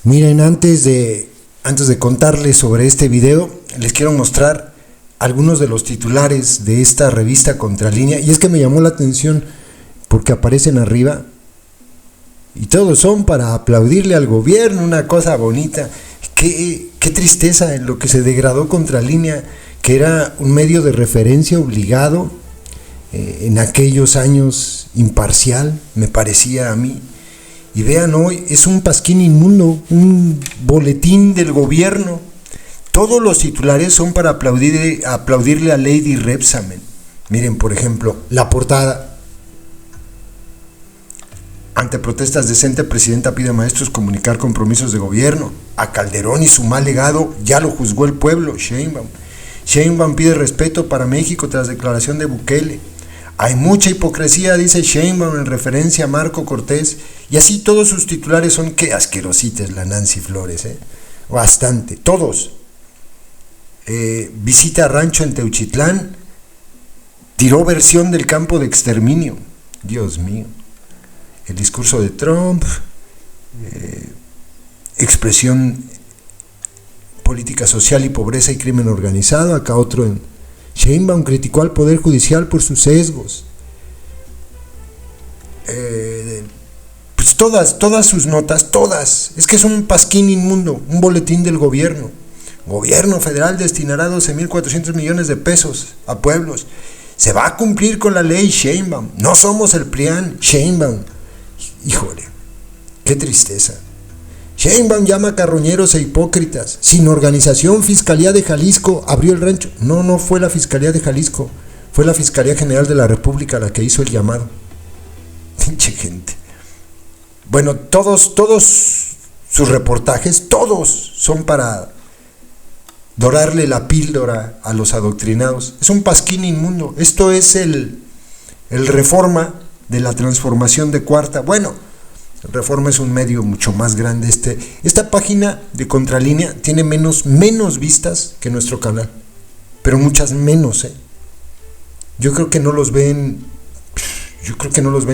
Miren, antes de contarles sobre este video, les quiero mostrar algunos de los titulares de esta revista Contralínea. Y es que me llamó la atención porque aparecen arriba y todos son para aplaudirle al gobierno, una cosa bonita. Qué tristeza en lo que se degradó Contralínea, que era un medio de referencia obligado, en aquellos años imparcial, me parecía a mí. Y vean, hoy es un pasquín inmundo, un boletín del gobierno. Todos los titulares son para aplaudirle a Lady Rebsamen. Miren, por ejemplo, la portada. Ante protestas decentes, presidenta pide a maestros comunicar compromisos de gobierno. A Calderón y su mal legado ya lo juzgó el pueblo. Sheinbaum pide respeto para México tras declaración de Bukele. Hay mucha hipocresía, dice Sheinbaum en referencia a Marco Cortés. Y así todos sus titulares son, qué asquerositas la Nancy Flores, bastante, todos. Visita rancho en Teuchitlán, tiró versión del campo de exterminio. Dios mío. El discurso de Trump, expresión política social y pobreza y crimen organizado. Acá otro en Sheinbaum criticó al Poder Judicial por sus sesgos. Pues todas sus notas, todas. Es que es un pasquín inmundo, un boletín del gobierno. Gobierno federal destinará 12,400 millones de pesos a pueblos. Se va a cumplir con la ley Sheinbaum. No somos el PRIAN, Sheinbaum. Híjole, qué tristeza. Sheinbaum llama a carroñeros e hipócritas. Sin organización, Fiscalía de Jalisco abrió el rancho. No fue la Fiscalía de Jalisco, fue la Fiscalía General de la República la que hizo el llamado. Pinche gente. Bueno, todos sus reportajes, todos son para dorarle la píldora a los adoctrinados. Es un pasquín inmundo. Esto es el Reforma de la transformación de Cuarta. Bueno, Reforma es un medio mucho más grande. Esta página de Contralínea tiene menos vistas que nuestro canal, pero muchas menos. Yo creo que no los ven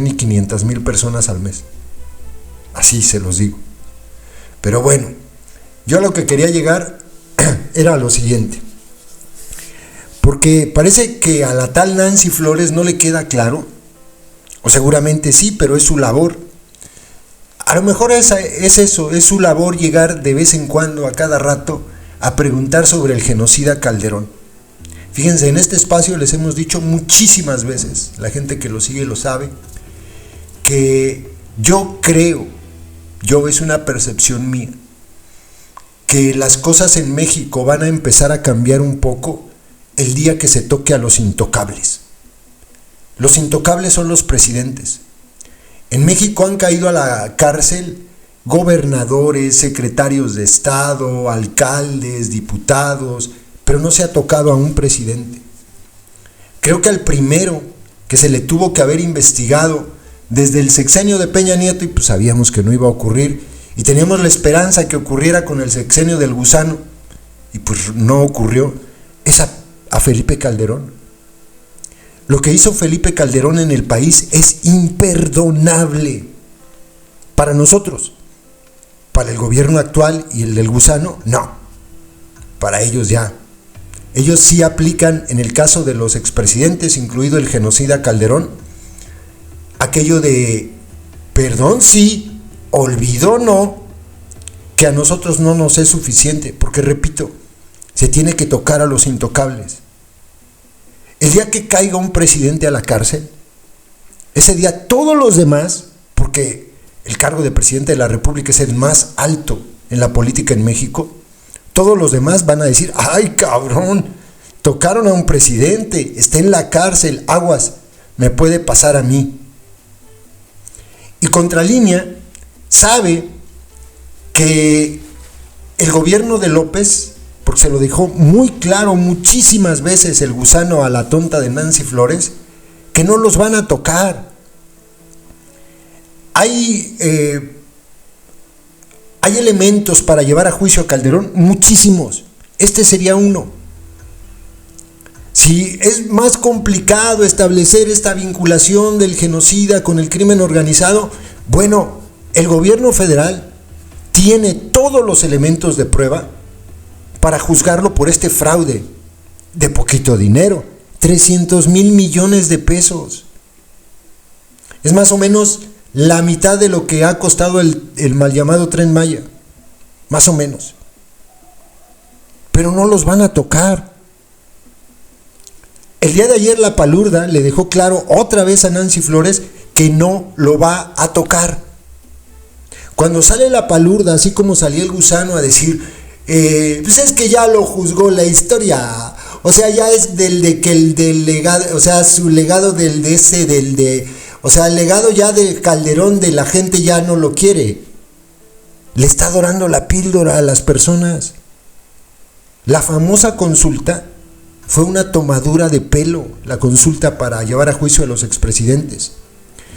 ni 500,000 personas al mes. Así se los digo. Pero bueno, yo a lo que quería llegar era lo siguiente. Porque parece que a la tal Nancy Flores no le queda claro, o seguramente sí, pero es su labor. A lo mejor es eso, es su labor llegar de vez en cuando, a cada rato, a preguntar sobre el genocida Calderón. Fíjense, en este espacio les hemos dicho muchísimas veces, la gente que lo sigue lo sabe, que yo creo, es una percepción mía, que las cosas en México van a empezar a cambiar un poco el día que se toque a los intocables. Los intocables son los presidentes. En México han caído a la cárcel gobernadores, secretarios de Estado, alcaldes, diputados, pero no se ha tocado a un presidente. Creo que al primero que se le tuvo que haber investigado desde el sexenio de Peña Nieto, y pues sabíamos que no iba a ocurrir, y teníamos la esperanza que ocurriera con el sexenio del gusano, y pues no ocurrió, es a Felipe Calderón. Lo que hizo Felipe Calderón en el país es imperdonable para nosotros. Para el gobierno actual y el del gusano, no. Para ellos ya. Ellos sí aplican, en el caso de los expresidentes, incluido el genocida Calderón, aquello de perdón sí, olvido no, que a nosotros no nos es suficiente, porque repito, se tiene que tocar a los intocables. El día que caiga un presidente a la cárcel, ese día todos los demás, porque el cargo de presidente de la República es el más alto en la política en México, todos los demás van a decir, ay cabrón, tocaron a un presidente, está en la cárcel, aguas, me puede pasar a mí. Y Contralínea sabe que el gobierno de López, porque se lo dejó muy claro muchísimas veces el gusano a la tonta de Nancy Flores, que no los van a tocar. Hay elementos para llevar a juicio a Calderón, muchísimos. Este sería uno. Si es más complicado establecer esta vinculación del genocida con el crimen organizado, bueno, el gobierno federal tiene todos los elementos de prueba para juzgarlo por este fraude de poquito dinero, 300,000 millones de pesos. Es más o menos la mitad de lo que ha costado el mal llamado Tren Maya, más o menos. Pero no los van a tocar. El día de ayer la Palurda le dejó claro otra vez a Nancy Flores que no lo va a tocar. Cuando sale la Palurda, así como salía el gusano a decir, pues es que ya lo juzgó la historia, o sea, ya es del legado, o sea, su legado el legado ya de Calderón de la gente ya no lo quiere. Le está dorando la píldora a las personas. La famosa consulta fue una tomadura de pelo, la consulta para llevar a juicio a los expresidentes.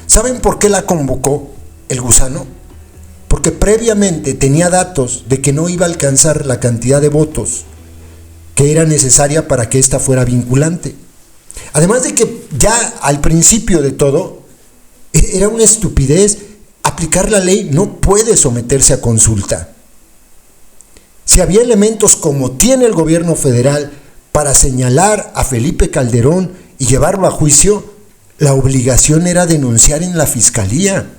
¿Saben por qué la convocó el gusano? Porque previamente tenía datos de que no iba a alcanzar la cantidad de votos que era necesaria para que ésta fuera vinculante. Además de que ya al principio de todo, era una estupidez aplicar la ley, no puede someterse a consulta. Si había elementos como tiene el gobierno federal para señalar a Felipe Calderón y llevarlo a juicio, la obligación era denunciar en la fiscalía.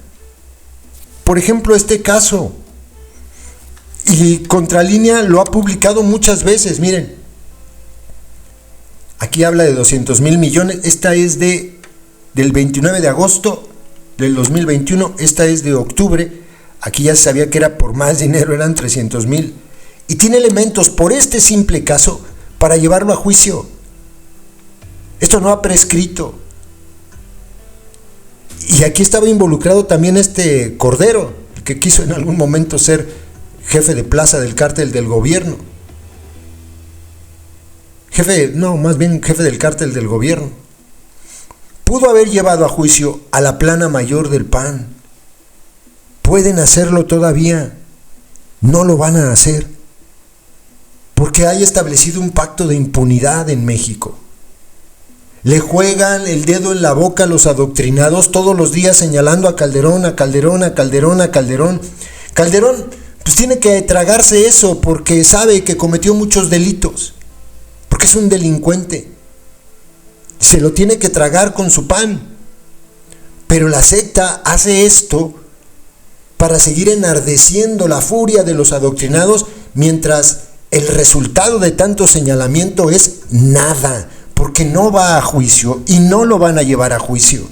Por ejemplo, este caso. Y Contralínea lo ha publicado muchas veces, miren. Aquí habla de 200,000 millones, esta es del 29 de agosto del 2021, esta es de octubre, aquí ya se sabía que era por más dinero, eran 300,000. Y tiene elementos por este simple caso para llevarlo a juicio. Esto no ha prescrito. Y aquí estaba involucrado también este Cordero, el que quiso en algún momento ser jefe de plaza del cártel del gobierno. Jefe del cártel del gobierno. Pudo haber llevado a juicio a la plana mayor del PAN. Pueden hacerlo todavía. No lo van a hacer. Porque hay establecido un pacto de impunidad en México. Le juegan el dedo en la boca a los adoctrinados todos los días señalando a Calderón, a Calderón, a Calderón, a Calderón. Calderón pues tiene que tragarse eso porque sabe que cometió muchos delitos, porque es un delincuente. Se lo tiene que tragar con su pan. Pero la secta hace esto para seguir enardeciendo la furia de los adoctrinados mientras el resultado de tanto señalamiento es nada. Porque no va a juicio y no lo van a llevar a juicio.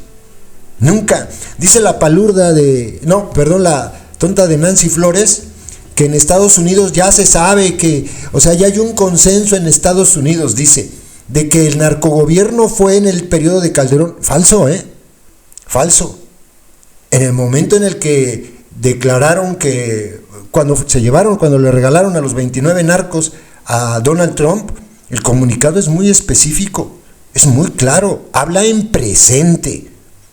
Nunca. Dice la palurda la tonta de Nancy Flores, que en Estados Unidos ya se sabe que, ya hay un consenso en Estados Unidos, dice, de que el narcogobierno fue en el periodo de Calderón. Falso, Falso. En el momento en el que declararon que, cuando le regalaron a los 29 narcos a Donald Trump, el comunicado es muy específico, es muy claro, habla en presente,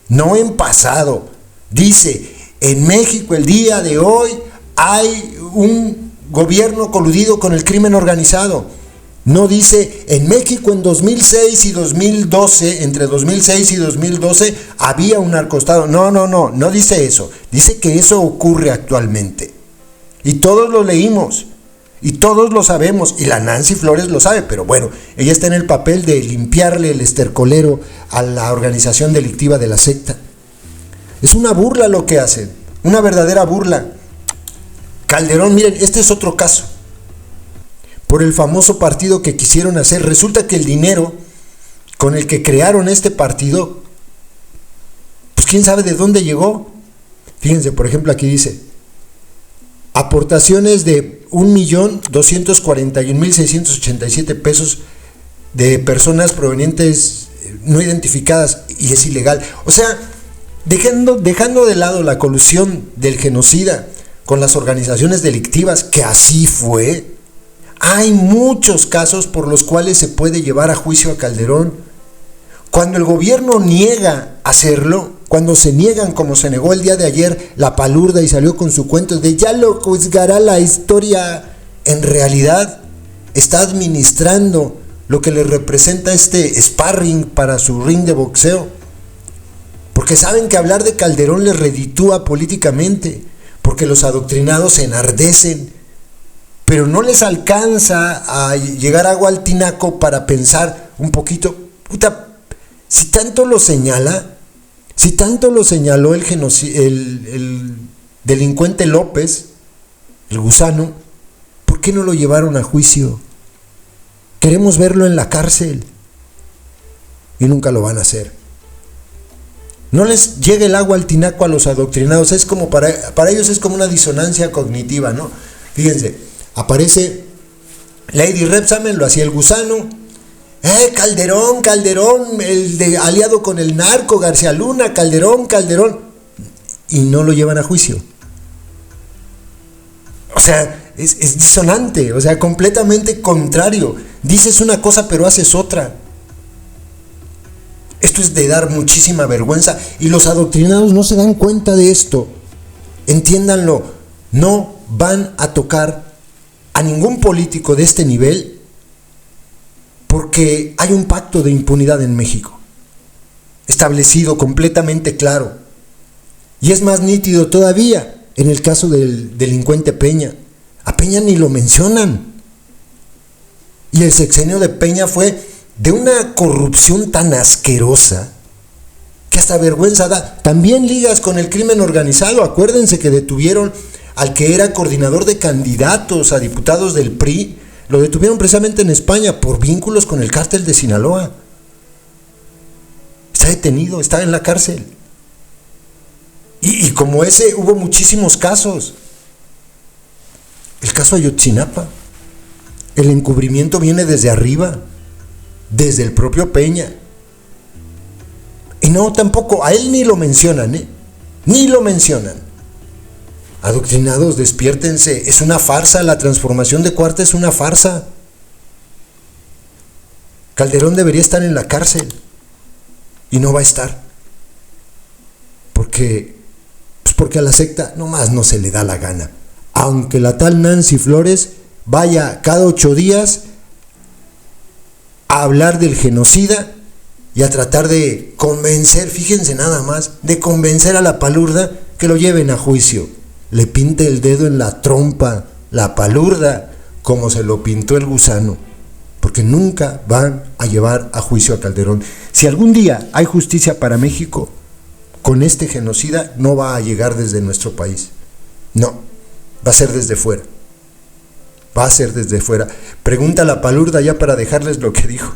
no en pasado. Dice, en México el día de hoy hay un gobierno coludido con el crimen organizado. No dice, en México en 2006 y 2012, entre 2006 y 2012 había un narcoestado. No dice eso. Dice que eso ocurre actualmente. Y todos lo leímos. Y todos lo sabemos, y la Nancy Flores lo sabe, pero bueno, ella está en el papel de limpiarle el estercolero a la organización delictiva de la secta. Es una burla lo que hacen, una verdadera burla. Calderón, miren, este es otro caso. Por el famoso partido que quisieron hacer, resulta que el dinero con el que crearon este partido, pues quién sabe de dónde llegó. Fíjense, por ejemplo, aquí dice, aportaciones de 1,241,687 pesos de personas provenientes no identificadas, y es ilegal. O sea, dejando de lado la colusión del genocida con las organizaciones delictivas, que así fue, hay muchos casos por los cuales se puede llevar a juicio a Calderón. Cuando el gobierno niega hacerlo, cuando se niegan, como se negó el día de ayer la Palurda y salió con su cuento de ya lo juzgará la historia, en realidad está administrando lo que le representa este sparring para su ring de boxeo, porque saben que hablar de Calderón les reditúa políticamente, porque porque los adoctrinados se enardecen, pero no les alcanza a llegar agua al tinaco para pensar un poquito, puta, si tanto lo señala, si tanto lo señaló el delincuente López, el gusano, ¿por qué no lo llevaron a juicio? Queremos verlo en la cárcel y nunca lo van a hacer. No les llega el agua al tinaco a los adoctrinados, es como para ellos es como una disonancia cognitiva, ¿no? Fíjense, aparece Lady Rebsamen, lo hacía el gusano, Calderón, el aliado con el narco, García Luna, Calderón, y no lo llevan a juicio. O sea, es disonante, o sea, completamente contrario. Dices una cosa pero haces otra. Esto es de dar muchísima vergüenza y los adoctrinados no se dan cuenta de esto. Entiéndanlo, no van a tocar a ningún político de este nivel porque hay un pacto de impunidad en México, establecido, completamente claro. Y es más nítido todavía en el caso del delincuente Peña. A Peña ni lo mencionan. Y el sexenio de Peña fue de una corrupción tan asquerosa que hasta vergüenza da. También ligas con el crimen organizado. Acuérdense que detuvieron al que era coordinador de candidatos a diputados del PRI. Lo detuvieron precisamente en España por vínculos con el cártel de Sinaloa. Está detenido, está en la cárcel. Y como ese hubo muchísimos casos. El caso Ayotzinapa, el encubrimiento viene desde arriba, desde el propio Peña. Y no, tampoco, a él ni lo mencionan, ni lo mencionan. Adoctrinados, despiértense, es una farsa, la transformación de Cuarta es una farsa. Calderón debería estar en la cárcel y no va a estar. Porque a la secta nomás no se le da la gana. Aunque la tal Nancy Flores vaya cada 8 días a hablar del genocida y a tratar de convencer, fíjense nada más, de convencer a la palurda que lo lleven a juicio. Le pinte el dedo en la trompa, la palurda, como se lo pintó el gusano, porque nunca van a llevar a juicio a Calderón. Si algún día hay justicia para México, con este genocida no va a llegar desde nuestro país. No, va a ser desde fuera. Va a ser desde fuera. Pregunta a la palurda ya para dejarles lo que dijo.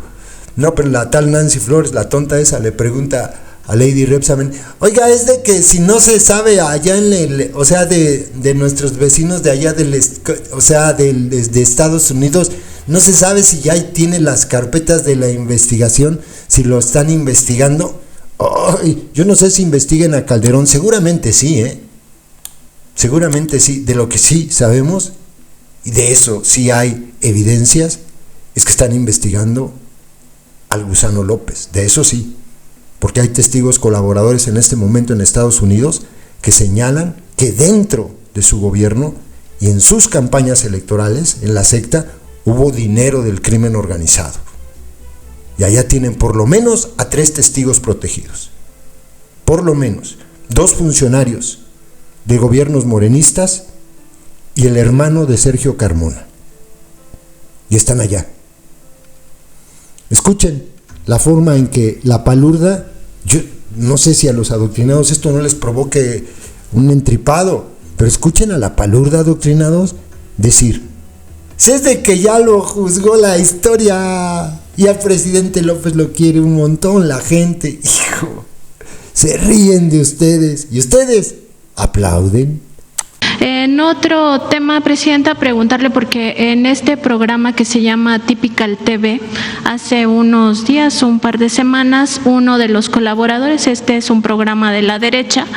No, pero la tal Nancy Flores, la tonta esa, le pregunta a Lady Rebsamen, oiga, es de que si no se sabe allá o sea, de nuestros vecinos de allá o sea, de Estados Unidos, no se sabe si ya tiene las carpetas de la investigación, si lo están investigando. Yo no sé si investiguen a Calderón, seguramente sí, seguramente sí. De lo que sí sabemos, y de eso sí hay evidencias, es que están investigando al gusano López, de eso sí, porque hay testigos colaboradores en este momento en Estados Unidos que señalan que dentro de su gobierno y en sus campañas electorales, en la secta, hubo dinero del crimen organizado. Y allá tienen por lo menos a 3 testigos protegidos. Por lo menos 2 funcionarios de gobiernos morenistas y el hermano de Sergio Carmona. Y están allá. Escuchen la forma en que la palurda, yo no sé si a los adoctrinados esto no les provoque un entripado, pero escuchen a la palurda, adoctrinados, decir: si es de que ya lo juzgó la historia y al presidente López lo quiere un montón la gente, hijo, se ríen de ustedes y ustedes aplauden. En otro tema, Presidenta, preguntarle, porque en este programa que se llama Typical TV, hace unos días, un par de semanas, uno de los colaboradores, este es un programa de la derecha,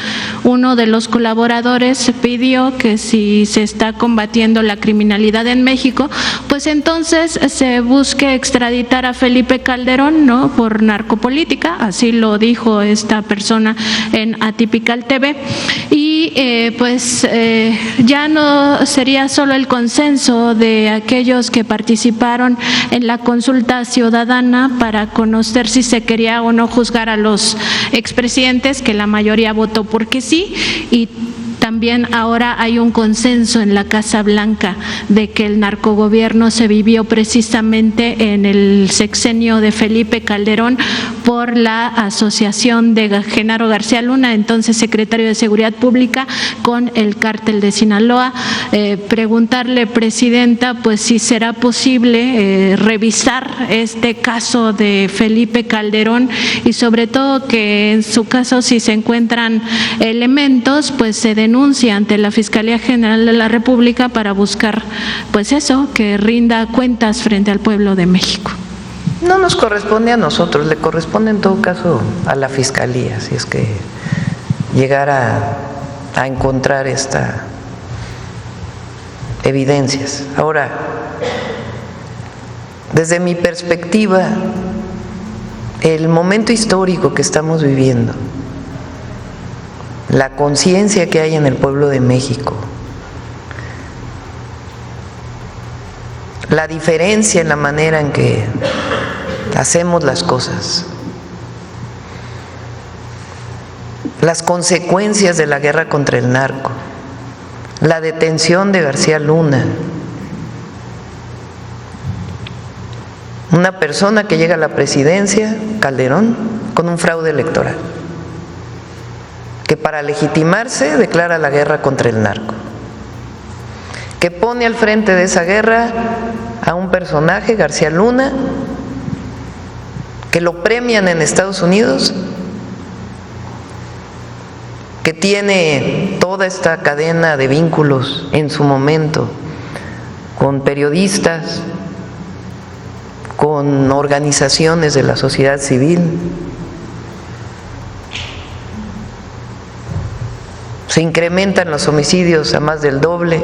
uno de los colaboradores pidió que si se está combatiendo la criminalidad en México, pues entonces se busque extraditar a Felipe Calderón, ¿no?, por narcopolítica, así lo dijo esta persona en Atypical TV, y ya no sería solo el consenso de aquellos que participaron en la consulta ciudadana para conocer si se quería o no juzgar a los expresidentes, que la mayoría votó porque sí, y también también ahora hay un consenso en la Casa Blanca de que el narcogobierno se vivió precisamente en el sexenio de Felipe Calderón por la asociación de Genaro García Luna, entonces secretario de Seguridad Pública, con el cártel de Sinaloa. Preguntarle, Presidenta, pues si será posible revisar este caso de Felipe Calderón y sobre todo que en su caso, si se encuentran elementos, pues se denuncie ante la Fiscalía General de la República para buscar, pues eso, que rinda cuentas frente al pueblo de México. No nos corresponde a nosotros, le corresponde en todo caso a la Fiscalía, si es que llegara a encontrar estas evidencias. Ahora, desde mi perspectiva, el momento histórico que estamos viviendo, la conciencia que hay en el pueblo de México, la diferencia en la manera en que hacemos las cosas, las consecuencias de la guerra contra el narco, la detención de García Luna, una persona que llega a la presidencia, Calderón, con un fraude electoral, que para legitimarse declara la guerra contra el narco, que pone al frente de esa guerra a un personaje, García Luna, que lo premian en Estados Unidos, que tiene toda esta cadena de vínculos en su momento con periodistas, con organizaciones de la sociedad civil. Se incrementan los homicidios a más del doble.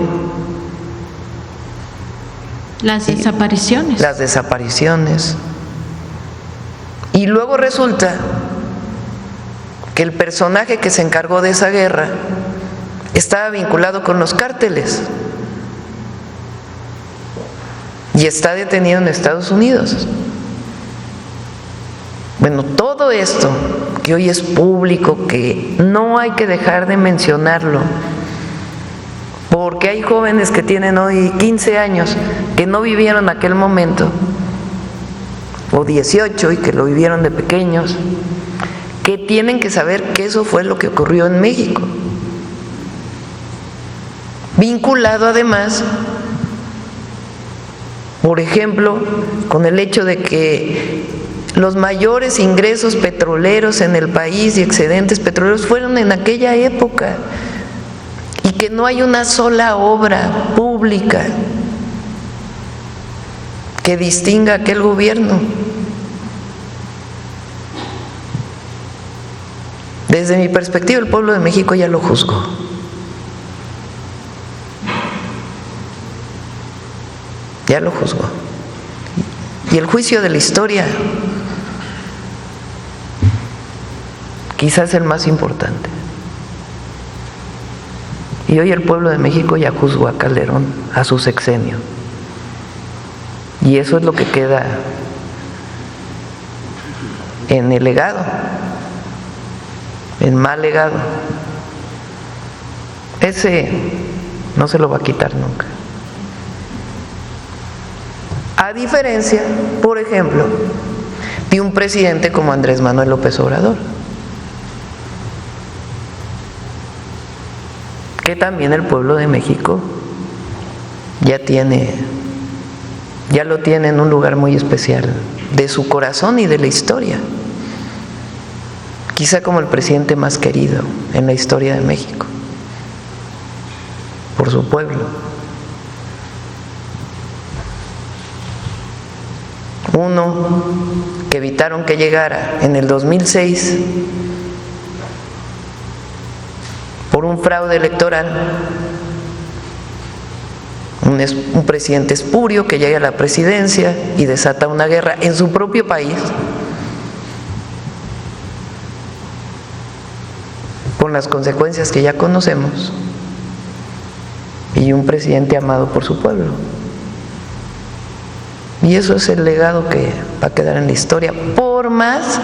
Las desapariciones. Las desapariciones. Y luego resulta que el personaje que se encargó de esa guerra estaba vinculado con los cárteles y está detenido en Estados Unidos. Bueno, todo esto que hoy es público, que no hay que dejar de mencionarlo, porque hay jóvenes que tienen hoy 15 años que no vivieron aquel momento, o 18 y que lo vivieron de pequeños, que tienen que saber que eso fue lo que ocurrió en México, vinculado además, por ejemplo, con el hecho de que los mayores ingresos petroleros en el país y excedentes petroleros fueron en aquella época, y que no hay una sola obra pública que distinga a aquel gobierno. Desde mi perspectiva, el pueblo de México ya lo juzgó. Ya lo juzgó. Y el juicio de la historia quizás es el más importante. Y hoy el pueblo de México ya juzgó a Calderón, a su sexenio. Y eso es lo que queda en el legado, en mal legado. Ese no se lo va a quitar nunca. A diferencia, por ejemplo, de un presidente como Andrés Manuel López Obrador, que también el pueblo de México ya lo tiene en un lugar muy especial de su corazón y de la historia, quizá como el presidente más querido en la historia de México por su pueblo. Uno que evitaron que llegara en el 2006 por un fraude electoral, un presidente espurio que llega a la presidencia y desata una guerra en su propio país, con las consecuencias que ya conocemos, y un presidente amado por su pueblo. Y eso es el legado que va a quedar en la historia, por más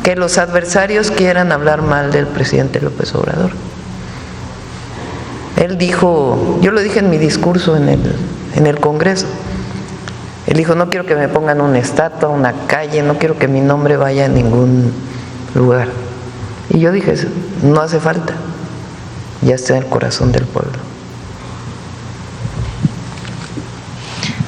que los adversarios quieran hablar mal del presidente López Obrador. Él dijo, yo lo dije en mi discurso en el Congreso, él dijo, no quiero que me pongan una estatua, una calle, no quiero que mi nombre vaya a ningún lugar. Y yo dije, no hace falta, ya está en el corazón del pueblo.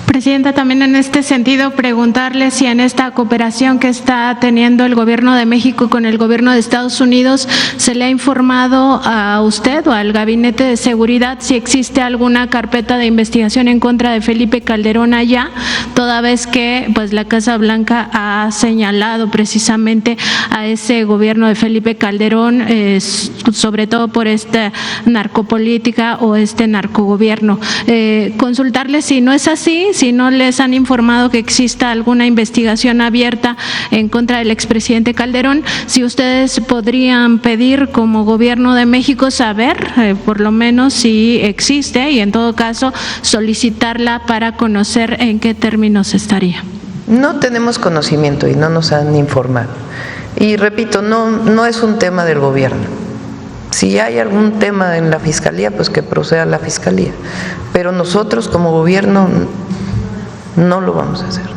Presidenta, también en este sentido preguntarle si en esta cooperación que está teniendo el Gobierno de México con el Gobierno de Estados Unidos se le ha informado a usted o al Gabinete de Seguridad si existe alguna carpeta de investigación en contra de Felipe Calderón allá, toda vez que pues la Casa Blanca ha señalado precisamente a ese gobierno de Felipe Calderón, sobre todo por esta narcopolítica o este narcogobierno. Consultarle si no es así, si no les han informado que exista alguna investigación abierta en contra del expresidente Calderón, si ustedes podrían pedir como Gobierno de México saber por lo menos si existe y en todo caso solicitarla para conocer en qué términos estaría. No tenemos conocimiento y no nos han informado. Y repito, no es un tema del gobierno. Si hay algún tema en la Fiscalía, pues que proceda la Fiscalía. Pero nosotros como gobierno no lo vamos a hacer.